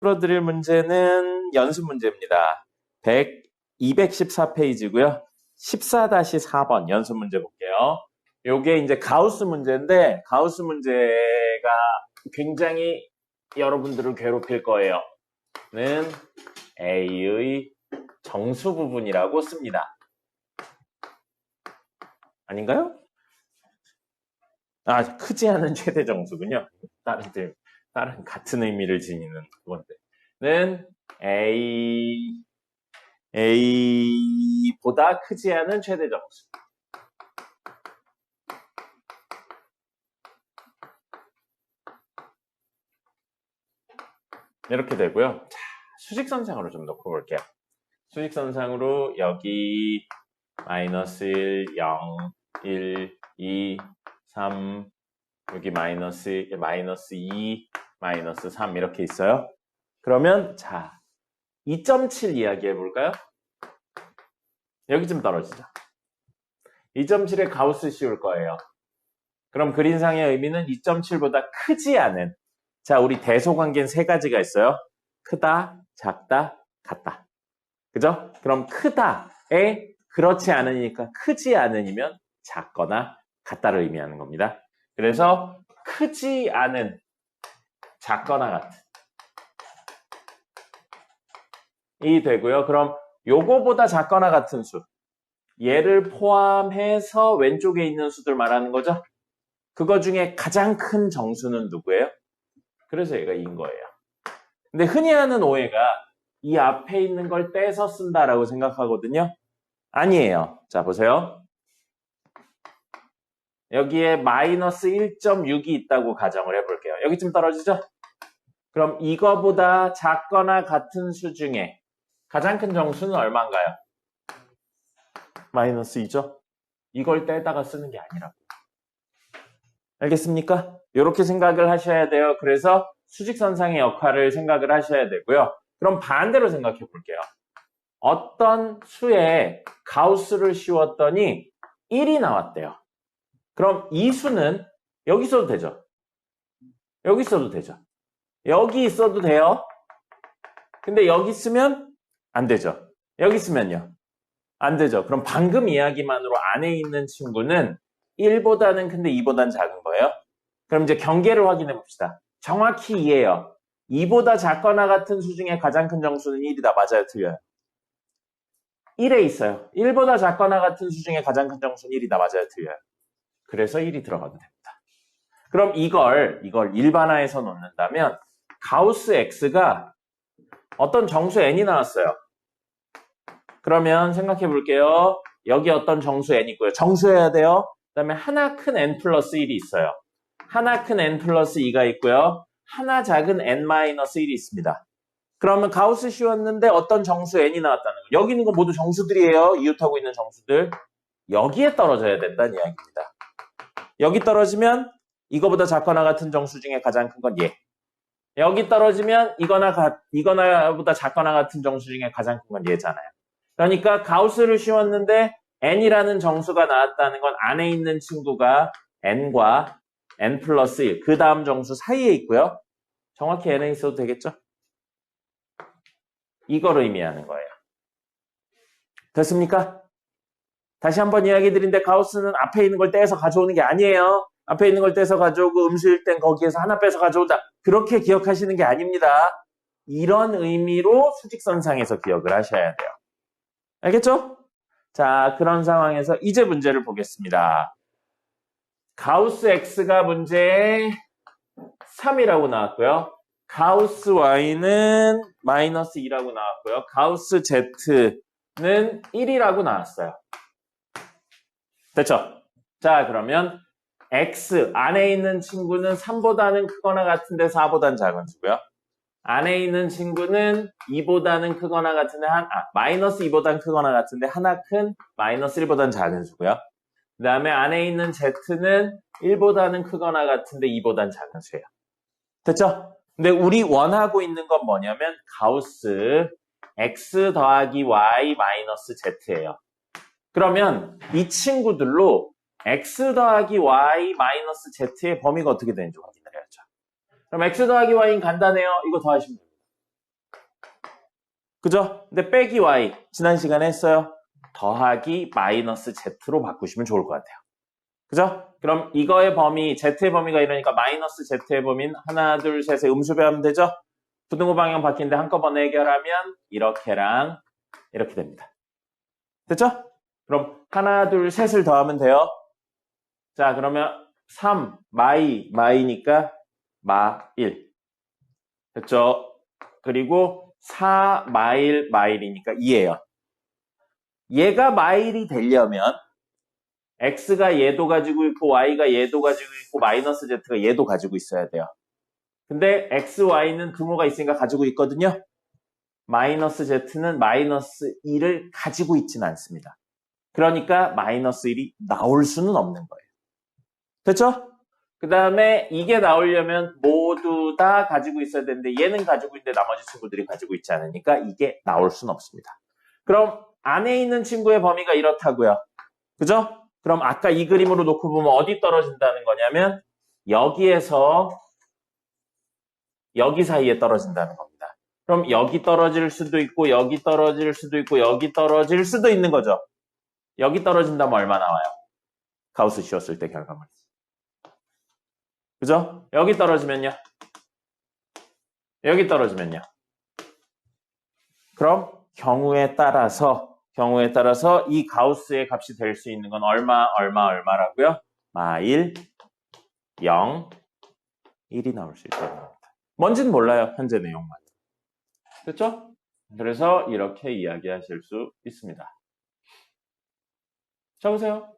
풀어드릴 문제는 연습 문제입니다. 214페이지고요. 14-4번 연습 문제 볼게요. 요게 이제 가우스 문제인데 가우스 문제가 굉장히 여러분들을 괴롭힐 거예요. 는 A의 정수 부분이라고 씁니다. 아닌가요? 아, 크지 않은 최대 정수군요. 다른 같은 의미를 지니는 그건데는 A보다 크지 않은 최대 정수. 이렇게 되고요. 자, 수직선상으로 좀 놓고 볼게요. 수직선상으로 여기 마이너스 1, 0, 1, 2, 3, 여기 마이너스 2, 마이너스 3 이렇게 있어요. 그러면 자, 2.7 이야기해 볼까요? 여기쯤 떨어지죠. 2.7에 가우스 씌울 거예요. 그럼 그림상의 의미는 2.7보다 크지 않은, 자, 우리 대소관계는 세 가지가 있어요. 크다, 작다, 같다. 그죠? 그럼 크다에 그렇지 않으니까 크지 않으면 작거나 같다를 의미하는 겁니다. 그래서 크지 않은, 작거나 같은 이 되고요. 그럼 요거보다 작거나 같은 수, 얘를 포함해서 왼쪽에 있는 수들 말하는 거죠. 그거 중에 가장 큰 정수는 누구예요? 그래서 얘가 2인 거예요. 근데 흔히 하는 오해가 이 앞에 있는 걸 떼서 쓴다라고 생각하거든요. 아니에요. 자, 보세요. 여기에 마이너스 1.6이 있다고 가정을 해볼게요. 여기쯤 떨어지죠? 그럼 이거보다 작거나 같은 수 중에 가장 큰 정수는 얼마인가요? 마이너스 2죠? 이걸 떼다가 쓰는 게 아니라고. 알겠습니까? 이렇게 생각을 하셔야 돼요. 그래서 수직선상의 역할을 생각을 하셔야 되고요. 그럼 반대로 생각해 볼게요. 어떤 수에 가우스를 씌웠더니 1이 나왔대요. 그럼 이 수는 여기 있어도 되죠? 여기 있어도 되죠? 여기 있어도 돼요? 근데 여기 있으면 안 되죠? 여기 있으면요? 안 되죠? 그럼 방금 이야기만으로 안에 있는 친구는 1보다는 큰데 2보다는 작은 거예요? 그럼 이제 경계를 확인해 봅시다. 정확히 이해요. 2보다 작거나 같은 수 중에 가장 큰 정수는 1이다. 맞아요? 틀려요? 1에 있어요. 1보다 작거나 같은 수 중에 가장 큰 정수는 1이다. 맞아요? 틀려요? 그래서 1이 들어가도 됩니다. 그럼 이걸 일반화해서 놓는다면 가우스 X가 어떤 정수 n이 나왔어요. 그러면 생각해 볼게요. 여기 어떤 정수 n 있고요. 정수여야 돼요. 그 다음에 하나 큰 n 플러스 1이 있어요. 하나 큰 n 플러스 2가 있고요. 하나 작은 n 마이너스 1이 있습니다. 그러면 가우스 씌웠는데 어떤 정수 n이 나왔다는 거예요. 여기 있는 거 모두 정수들이에요. 이웃하고 있는 정수들. 여기에 떨어져야 된다는 이야기입니다. 여기 떨어지면 이거보다 작거나 같은 정수 중에 가장 큰 건 얘. 여기 떨어지면 이거나보다 작거나 같은 정수 중에 가장 큰 건 얘잖아요. 그러니까 가우스를 씌웠는데 n이라는 정수가 나왔다는 건 안에 있는 친구가 n과 n 플러스 1, 그 다음 정수 사이에 있고요. 정확히 n에 있어도 되겠죠? 이걸 의미하는 거예요. 됐습니까? 다시 한번 이야기 드린데 가우스는 앞에 있는 걸 떼서 가져오는 게 아니에요. 앞에 있는 걸 떼서 가져오고 음수일 땐 거기에서 하나 빼서 가져오자. 그렇게 기억하시는 게 아닙니다. 이런 의미로 수직선상에서 기억을 하셔야 돼요. 알겠죠? 자, 그런 상황에서 이제 문제를 보겠습니다. 가우스 X가 문제에 3이라고 나왔고요. 가우스 Y는 마이너스 2라고 나왔고요. 가우스 Z는 1이라고 나왔어요. 됐죠? 자, 그러면 X 안에 있는 친구는 3보다는 크거나 같은데 4보다는 작은 수고요. 안에 있는 친구는 2보다는 크거나 같은데 마이너스 2보다는 크거나 같은데 하나 큰 마이너스 1보다는 작은 수고요. 그 다음에 안에 있는 Z는 1보다는 크거나 같은데 2보다는 작은 수예요. 됐죠? 근데 우리 원하고 있는 건 뭐냐면 가우스 X 더하기 Y 마이너스 Z예요. 그러면 이 친구들로 X 더하기 Y 마이너스 Z의 범위가 어떻게 되는지 확인을 해야죠. 그럼 X 더하기 Y는 간단해요. 이거 더하시면 됩니다. 그죠? 근데 빼기 y 지난 시간에 했어요. 더하기 마이너스 z로 바꾸시면 좋을 것 같아요. 그죠? 그럼 이거의 범위, z의 범위가 이러니까 마이너스 z의 범위는 하나, 둘, 셋의 음수배하면 되죠? 부등호 방향 바뀌는데 한꺼번에 해결하면 이렇게랑 이렇게 됩니다. 됐죠? 그럼 하나, 둘, 셋을 더하면 돼요. 자, 그러면 3, 마이니까 마1. 됐죠? 그리고 4 마일이니까 2예요. 얘가 마일이 되려면 x가 얘도 가지고 있고 y가 얘도 가지고 있고 마이너스 z가 얘도 가지고 있어야 돼요. 근데 x, y는 근호가 있으니까 가지고 있거든요. 마이너스 z는 마이너스 1을 가지고 있지는 않습니다. 그러니까 마이너스 1이 나올 수는 없는 거예요. 됐죠? 그 다음에 이게 나오려면 모두 다 가지고 있어야 되는데 얘는 가지고 있는데 나머지 친구들이 가지고 있지 않으니까 이게 나올 수는 없습니다. 그럼 안에 있는 친구의 범위가 이렇다고요. 그죠? 그럼 아까 이 그림으로 놓고 보면 어디 떨어진다는 거냐면 여기에서 여기 사이에 떨어진다는 겁니다. 그럼 여기 떨어질 수도 있고 여기 떨어질 수도 있고 여기 떨어질 수도 있는 거죠. 여기 떨어진다면 얼마 나와요? 가우스 씌웠을 때 결과물. 그죠? 여기 떨어지면요? 여기 떨어지면요? 그럼 경우에 따라서 이 가우스의 값이 될 수 있는 건 얼마라고요? 마1, 0, 1이 나올 수 있다는 겁니다. 뭔지는 몰라요. 현재 내용만. 됐죠? 그래서 이렇게 이야기하실 수 있습니다. 자, 보세요.